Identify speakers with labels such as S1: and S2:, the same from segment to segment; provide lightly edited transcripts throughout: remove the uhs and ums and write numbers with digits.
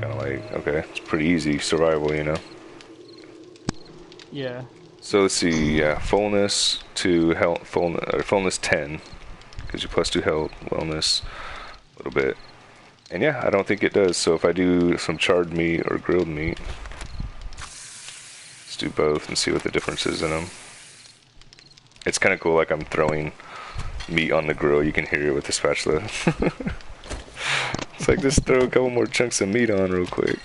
S1: Kind of like, okay, it's pretty easy survival, you know.
S2: Yeah.
S1: So let's see, yeah, fullness to health, fullness 10, because you plus 2 health, wellness a little bit. And yeah, I don't think it does. So if I do some charred meat or grilled meat, let's do both and see what the difference is in them. It's kind of cool, like I'm throwing meat on the grill. You can hear it with the spatula. It's like, just throw a couple more chunks of meat on real quick.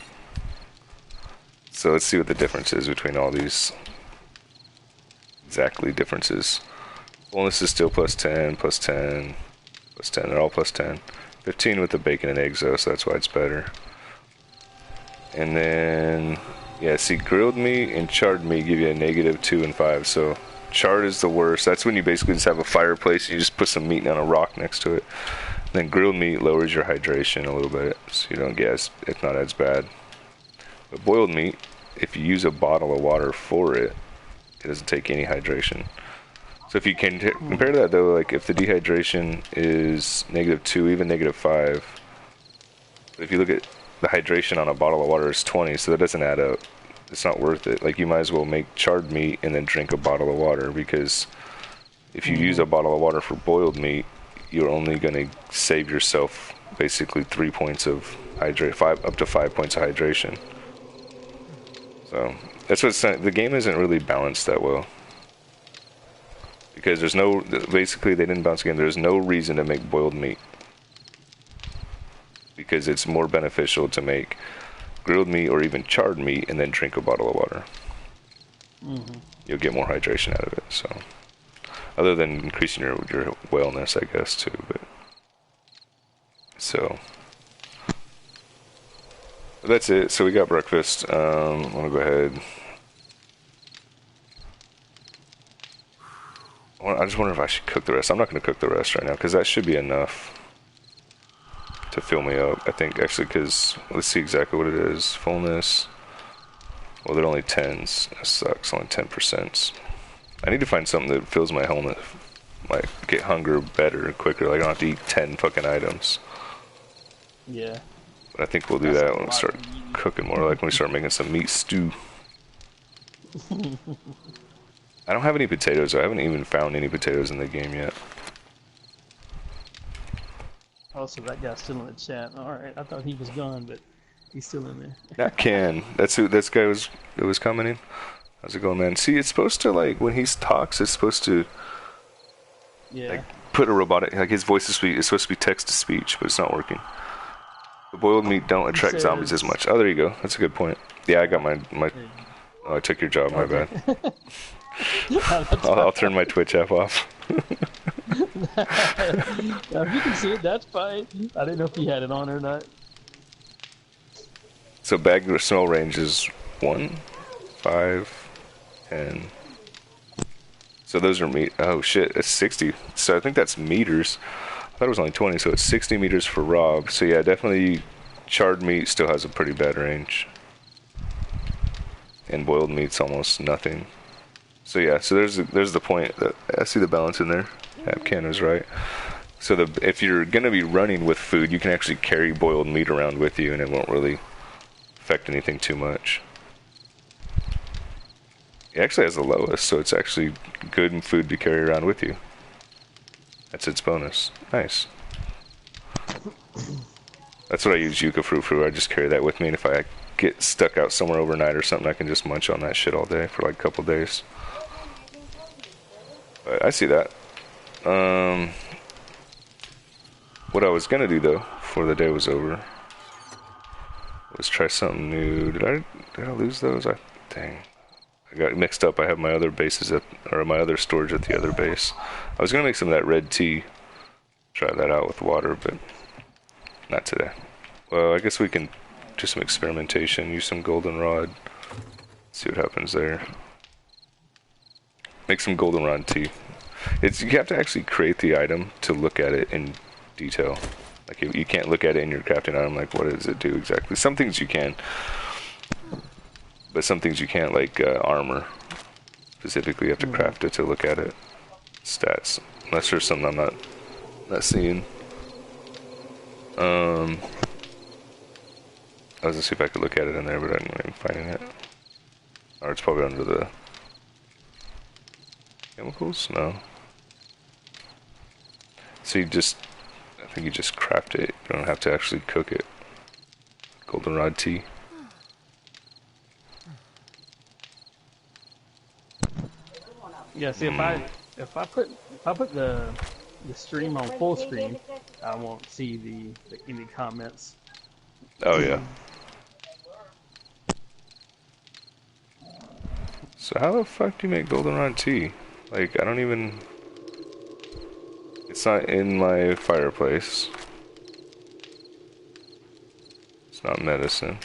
S1: So let's see what the difference is between all these exactly differences. Fullness is still plus 10, plus 10, plus 10. They're all plus 10. 15 with the bacon and eggs though, so that's why it's better. And then, yeah, see, grilled meat and charred meat give you a -2 and 5. So charred is the worst. That's when you basically just have a fireplace and you just put some meat on a rock next to it. And then grilled meat lowers your hydration a little bit, so you don't get it's not as bad. But boiled meat, if you use a bottle of water for it, it doesn't take any hydration. So if you can compare that though, like if the dehydration is -2, even -5, if you look at the hydration on a bottle of water is 20, so that doesn't add up. It's not worth it. Like you might as well make charred meat and then drink a bottle of water, because if you use a bottle of water for boiled meat, you're only going to save yourself basically 3 points of up to 5 points of hydration. So that's what's the game isn't really balanced that well. Because there's no, basically they didn't balance again, there's no reason to make boiled meat. Because it's more beneficial to make grilled meat or even charred meat and then drink a bottle of water. You'll get more hydration out of it, so. Other than increasing your wellness, I guess, too, but. So. That's it, so we got breakfast. I'm gonna go ahead. I just wonder if I should cook the rest. I'm not gonna cook the rest right now, because that should be enough to fill me up, I think, actually, because let's see exactly what it is. Fullness. Well, they're only 10s. That sucks, only 10%. I need to find something that fills my wellness, like, get hunger better and quicker. Like, I don't have to eat 10 fucking items.
S2: Yeah.
S1: But I think we'll do that when we start cooking more, like when we start making some meat stew. I don't have any potatoes. I haven't even found any potatoes in the game yet.
S2: Oh, so that guy's still in the chat. All right, I thought he was gone, but he's still in there.
S1: That can. That's who. This guy was. That was commenting. How's it going, man? See, it's supposed to, like, when he talks, it's supposed to, like, put a robotic, like, his voice is supposed to be text to speech, but it's not working. The boiled meat don't attract zombies as much. Oh, there you go. That's a good point. Yeah, I got my. Oh, I took your job. My bad. I'll turn my Twitch app off.
S2: Now, if you can see it, that's fine. I didn't know if he had it on or not.
S1: So bag smell range is 1, 5, 10. So those are oh shit, it's 60. So I think that's meters. I thought it was only 20, so it's 60 meters for Rob. So yeah, definitely charred meat still has a pretty bad range. And boiled meat's almost nothing. So yeah, so there's the point. I see the balance in there. Ken was right. So if you're going to be running with food, you can actually carry boiled meat around with you and it won't really affect anything too much. It actually has the lowest, so it's actually good food to carry around with you. That's its bonus. Nice. That's what I use yucca fruit for. I just carry that with me, and if I get stuck out somewhere overnight or something, I can just munch on that shit all day for like a couple days. But I see that. What I was gonna do though, before the day was over, was try something new. Did I lose those? Dang. I got mixed up. I have my other bases or my other storage at the other base. I was gonna make some of that red tea. Try that out with water, but not today. Well, I guess we can do some experimentation. Use some goldenrod. See what happens there. Make some goldenrod tea. You have to actually create the item to look at it in detail. Like you can't look at it in your crafting item. Like, what does it do exactly? Some things you can. But some things you can't, like armor. Specifically, you have to craft it to look at it. Stats. Unless there's something I'm not Not seeing. I was gonna see if I could look at it in there, but I'm not even finding it. Or it's probably under the chemicals? No. So I think you just craft it. You don't have to actually cook it. Goldenrod tea.
S2: Yeah, see, if I put the stream on full screen, I won't see any comments.
S1: Oh yeah. So how the fuck do you make goldenrod tea? Like, I don't even... It's not in my fireplace. It's not medicine.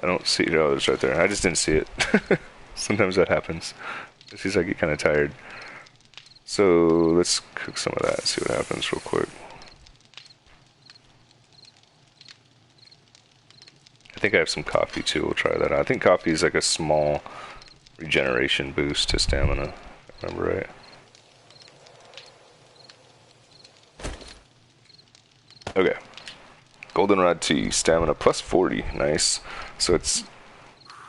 S1: I don't see it. Oh, it's right there. I just didn't see it. Sometimes that happens. It seems like I get kind of tired. So let's cook some of that and see what happens real quick. I think I have some coffee too. We'll try that out. I think coffee is like a small regeneration boost to stamina, if I remember right. Okay. Goldenrod tea, stamina plus 40. Nice. So it's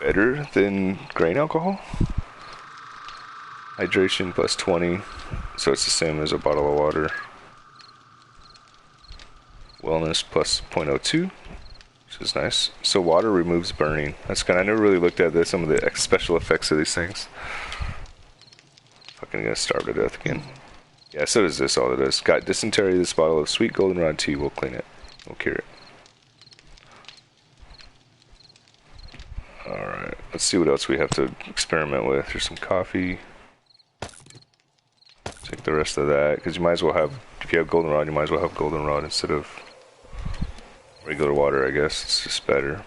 S1: better than grain alcohol? Hydration plus 20. So it's the same as a bottle of water. Wellness plus 0.02. Which is nice. So water removes burning. That's kind of, I never really looked at this, some of the special effects of these things. Fucking gonna starve to death again. Yeah, so does this, all it is. Got dysentery, this bottle of sweet goldenrod tea will clean it. We'll cure it. Alright, let's see what else we have to experiment with. Here's some coffee. Take the rest of that, because you might as well have, if you have goldenrod, you might as well have goldenrod instead of regular water, I guess. It's just better.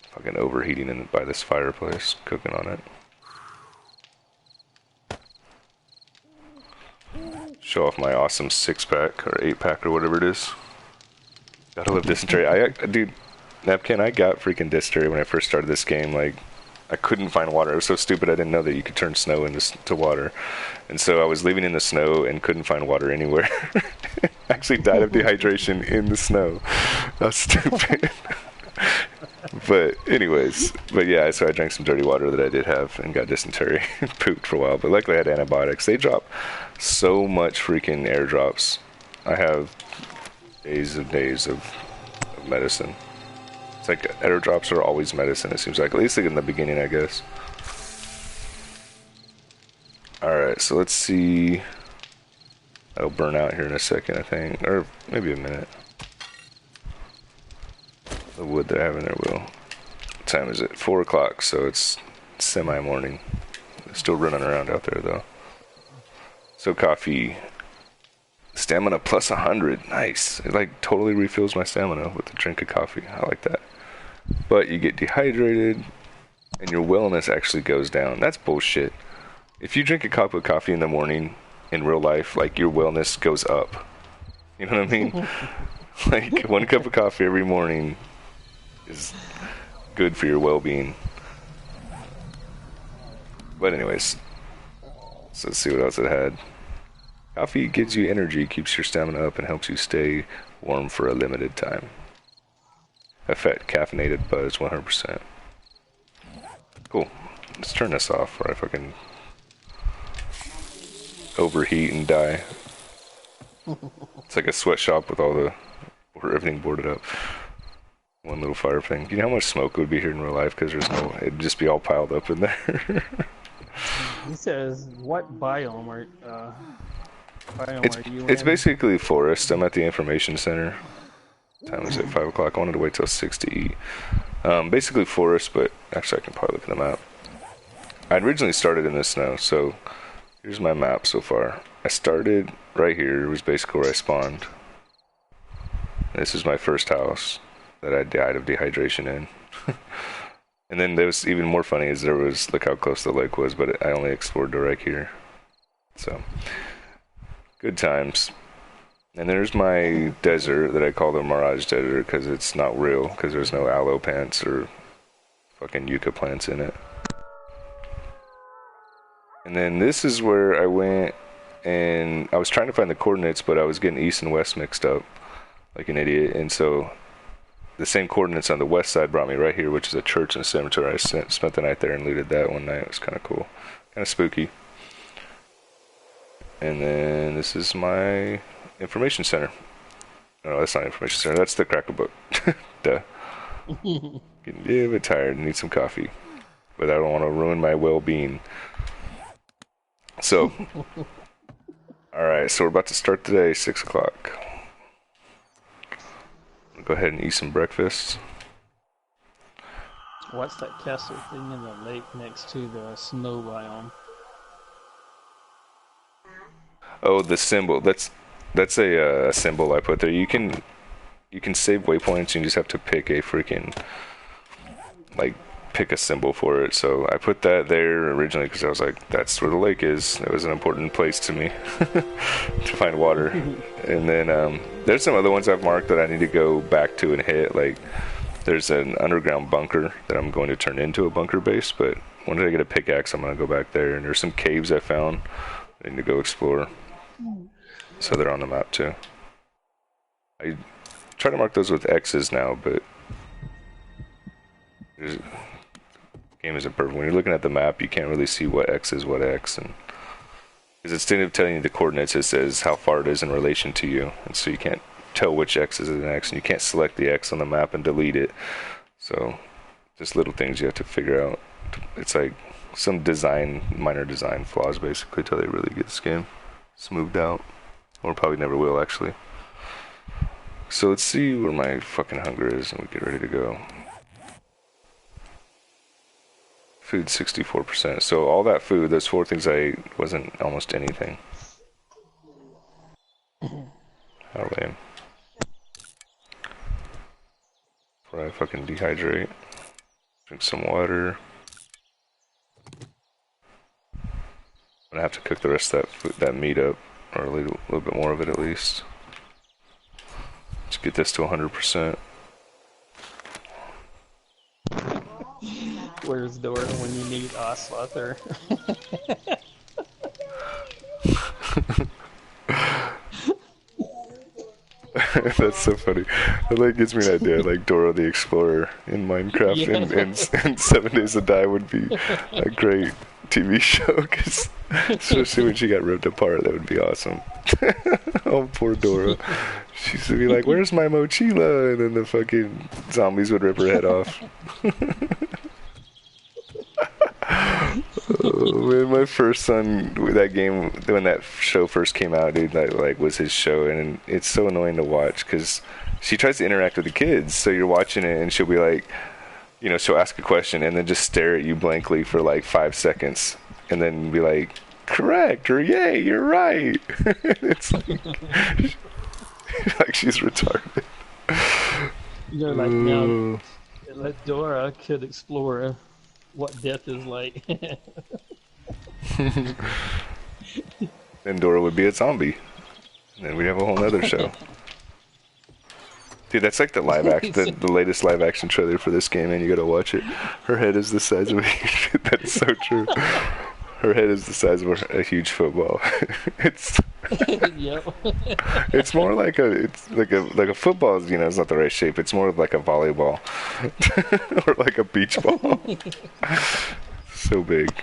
S1: Fucking overheating by this fireplace, cooking on it. Show off my awesome 6-pack or 8-pack or whatever it is. Gotta love dysentery. Dude, Napkin, I got freaking dysentery when I first started this game. Like, I couldn't find water. It was so stupid I didn't know that you could turn snow into water. And so I was living in the snow and couldn't find water anywhere. I actually died of dehydration in the snow. That's stupid. But anyways, yeah, so I drank some dirty water that I did have and got dysentery and pooped for a while. But luckily I had antibiotics. They drop so much freaking airdrops. I have days of medicine. It's like airdrops are always medicine, it seems like. At least like in the beginning, I guess. Alright, so let's see. That'll burn out here in a second, I think. Or maybe a minute. The wood that I have in there will. What time is it? 4 o'clock, so it's semi-morning. Still running around out there, though. So coffee. Stamina plus 100. Nice. It like totally refills my stamina with a drink of coffee. I like that. But you get dehydrated and your wellness actually goes down. That's bullshit. If you drink a cup of coffee in the morning in real life, like your wellness goes up. You know what I mean? Like 1 cup of coffee every morning is good for your well-being. But anyways, so let's see what else it had. Coffee gives you energy, keeps your stamina up, and helps you stay warm for a limited time. Effect, caffeinated buzz, 100%. Cool. Let's turn this off before I fucking overheat and die. It's like a sweatshop with everything boarded up. One little fire thing. You know how much smoke would be here in real life? Because it'd just be all piled up in there.
S2: He says, what biome are you
S1: It's
S2: in?
S1: basically forest. I'm at the information center. Time is at 5 o'clock. I wanted to wait till 6 to eat. Basically forest, but actually I can probably look at the map. I originally started in the snow, so here's my map so far. I started right here. It was basically where I spawned. This is my first house that I died of dehydration in. And then there was even more funny is look how close the lake was, but I only explored to right here. So, good times. And there's my desert that I call the Mirage Desert because it's not real, because there's no aloe plants or fucking yucca plants in it. And then this is where I went, and I was trying to find the coordinates, but I was getting east and west mixed up like an idiot. And so the same coordinates on the west side brought me right here, which is a church and a cemetery. I spent the night there and looted that one night. It was kind of cool, kind of spooky. And then this is my information center. No, that's not information center. That's the cracker book. Duh. Getting a bit tired. Need some coffee, but I don't want to ruin my well-being. So, all right. So we're about to start today. 6 o'clock. Go ahead and eat some breakfast.
S2: What's that castle thing in the lake next to the snow biome?
S1: Oh, the symbol. That's a symbol I put there. You can save waypoints. You just have to pick a freaking pick a symbol for it. So I put that there originally because I was like, that's where the lake is. It was an important place to me to find water. And then there's some other ones I've marked that I need to go back to and hit. Like there's an underground bunker that I'm going to turn into a bunker base. But when I get a pickaxe, I'm going to go back there. And there's some caves I found I need to go explore. So they're on the map too. I try to mark those with X's now, but the game isn't perfect. When you're looking at the map, you can't really see what X is what X, and because instead of telling you the coordinates, it says how far it is in relation to you, and so you can't tell which X is an X, and you can't select the X on the map and delete it. So just little things you have to figure out. It's like some minor design flaws basically till they really get this game smoothed out, or probably never will actually. So let's see where my fucking hunger is, and we get ready to go. Food 64%. So all that food, those 4 things I ate, wasn't almost anything. How lame. Before I fucking dehydrate. Drink some water. I'm gonna have to cook the rest of that meat up, or a little bit more of it at least. Let's get this to 100%.
S2: Where's Dora when you need Oslather?
S1: That's so funny. It gives me an idea, like Dora the Explorer in Minecraft,
S2: Yeah.
S1: and 7 Days to Die would be a great TV show, cause especially when she got ripped apart, that would be awesome. Oh, poor Dora. She used to be like, "Where's my mochila?" And then the fucking zombies would rip her head off. Oh, man, my first son, that game, when that show first came out, dude, that was his show, and it's so annoying to watch because she tries to interact with the kids. So you're watching it, and she'll be like, she'll ask a question and then just stare at you blankly for like 5 seconds, and then be like, "Correct," or "Yay, you're right." It's like she's retarded.
S2: Now, let Dora could explore what death is like.
S1: Then Dora would be a zombie. And then we'd have a whole nother show. Dude, that's like the live action, the latest live action trailer for this game, and you gotta watch it. Her head is the size of a that's so true. Her head is the size of a huge football. It's
S2: Yep.
S1: it's more like a football. It's not the right shape. It's more of like a volleyball or like a beach ball. So big.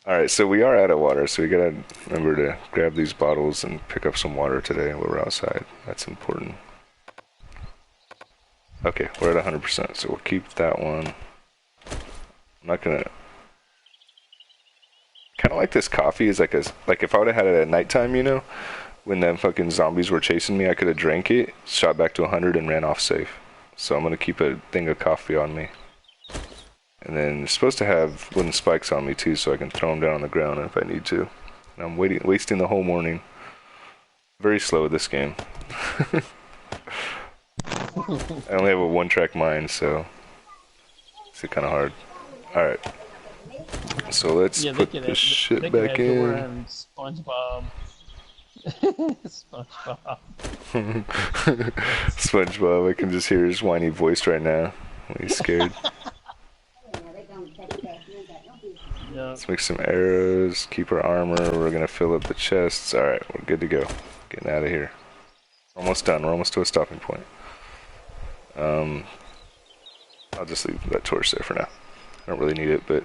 S1: All right, so we are out of water, so we gotta remember to grab these bottles and pick up some water today while we're outside. That's important. Okay, we're at 100%, so we'll keep that one. I'm not gonna. Kind of like this coffee is like if I would have had it at nighttime, when them fucking zombies were chasing me, I could have drank it, shot back to 100, and ran off safe. So I'm gonna keep a thing of coffee on me. And then it's supposed to have wooden spikes on me too, so I can throw them down on the ground if I need to. And I'm wasting the whole morning. Very slow with this game. I only have a 1-track mind, so it's kind of hard. All right. So let's put this shit back in.
S2: SpongeBob. SpongeBob.
S1: SpongeBob, I can just hear his whiny voice right now when he's scared.
S2: Yeah.
S1: Let's make some arrows, keep our armor, we're gonna fill up the chests. Alright, we're good to go. Getting out of here. Almost done, we're almost to a stopping point. I'll just leave that torch there for now. I don't really need it, but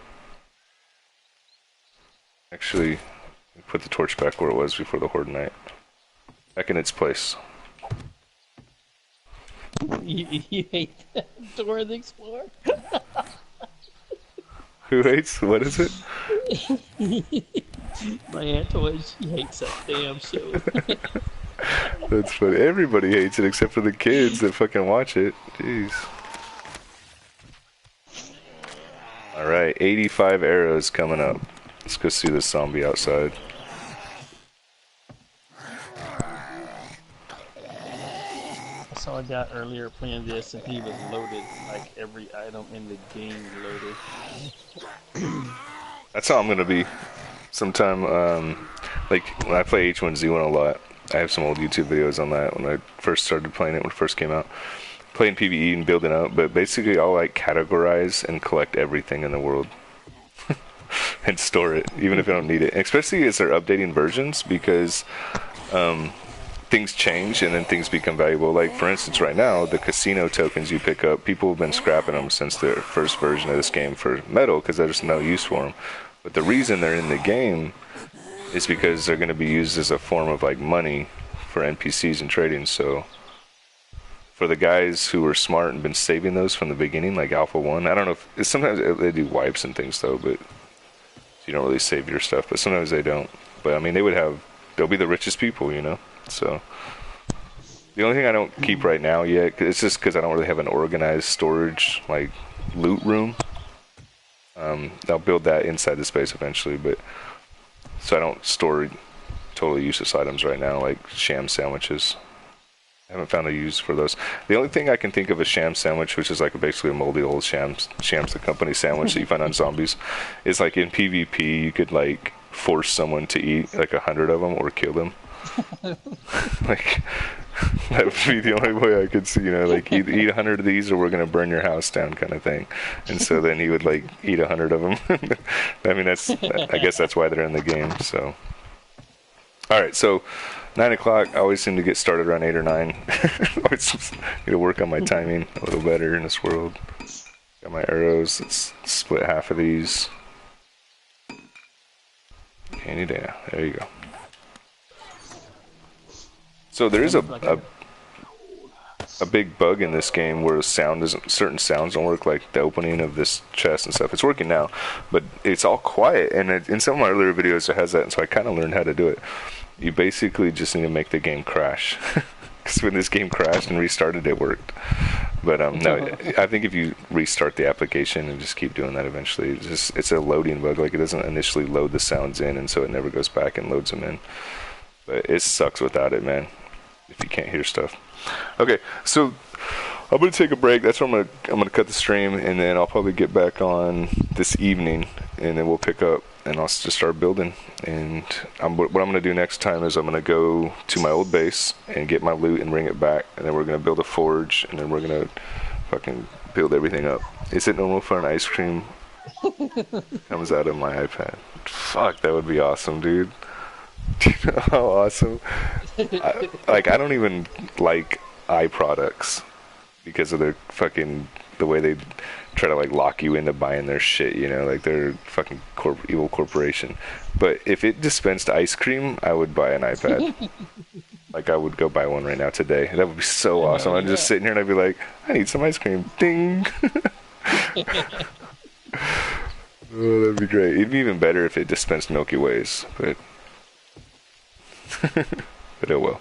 S1: actually put the torch back where it was before the Horde Night. Back in its place.
S2: You hate that Dora the Explorer?
S1: Who hates? What is it?
S2: My aunt always, she hates that damn show.
S1: That's funny. Everybody hates it except for the kids that fucking watch it. Jeez. Alright, 85 arrows coming up. Let's go see this zombie outside.
S2: I saw a guy earlier playing this and he was loaded, like every item in the game loaded.
S1: That's how I'm gonna be sometime. Like when I play H1Z1 a lot, I have some old YouTube videos on that when I first started playing it when it first came out. Playing PvE and building up, but basically I'll like categorize and collect everything in the world and store it, even if I don't need it. Especially as they're updating versions, because things change and then things become valuable. Like for instance, right now the casino tokens you pick up, people have been scrapping them since the first version of this game for metal because there's no use for them. But the reason they're in the game is because they're going to be used as a form of like money for NPCs and trading. So for the guys who were smart and been saving those from the beginning, like Alpha 1, I don't know if sometimes they do wipes and things though, but you don't really save your stuff, but sometimes they don't. But I mean, they'll be the richest people, you know. So the only thing I don't keep right now yet, it's just because I don't really have an organized storage like loot room. I'll build that inside the space eventually, but so I don't store totally useless items right now, like sham sandwiches. I haven't found a use for those. The only thing I can think of a sham sandwich, which is like basically a moldy old Shams the Company sandwich that you find on zombies, is like in PvP you could like force someone to eat like 100 of them or kill them. Like that would be the only way I could see, you know, like eat 100 of these or we're gonna burn your house down kind of thing. And so then he would like eat 100 of them. I mean, I guess that's why they're in the game. So all right, so 9 o'clock. I always seem to get started around 8 or 9. Always need to work on my timing a little better in this world. Got my arrows. Let's split half of these. Any day now. There you go. So there is a big bug in this game where certain sounds don't work, like the opening of this chest and stuff. It's working now, but it's all quiet. And in some of my earlier videos, it has that, and so I kind of learned how to do it. You basically just need to make the game crash. Because when this game crashed and restarted, it worked. But no, I think if you restart the application and just keep doing that, eventually, it's a loading bug. Like it doesn't initially load the sounds in, and so it never goes back and loads them in. But it sucks without it, man. If you can't hear stuff. Okay, so I'm gonna take a break. That's where I'm gonna cut the stream, and then I'll probably get back on this evening, and then we'll pick up, and I'll just start building. And what I'm gonna do next time is I'm gonna go to my old base and get my loot and bring it back, and then we're gonna build a forge, and then we're gonna fucking build everything up. Is it normal for an ice cream comes out of my iPad? Fuck, that would be awesome, dude. How awesome. I don't even like eye products because of the way they try to like lock you into buying their shit, you know, like they're fucking evil corporation. But if it dispensed ice cream, I would buy an iPad. Like I would go buy one right now today. That would be so awesome. I'd just sit in here and I'd be like, I need some ice cream. Ding. Oh, that'd be great. It'd be even better if it dispensed Milky Ways, but but it will.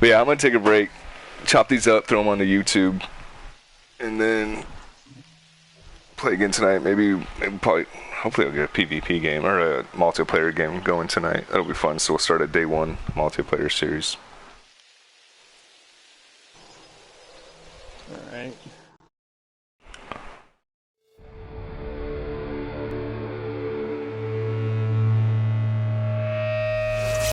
S1: But yeah, I'm gonna take a break, chop these up, throw them onto YouTube, and then play again tonight. Maybe hopefully I'll get a PvP game or a multiplayer game going tonight. That'll be fun. So we'll start at day 1 multiplayer series.
S2: All right.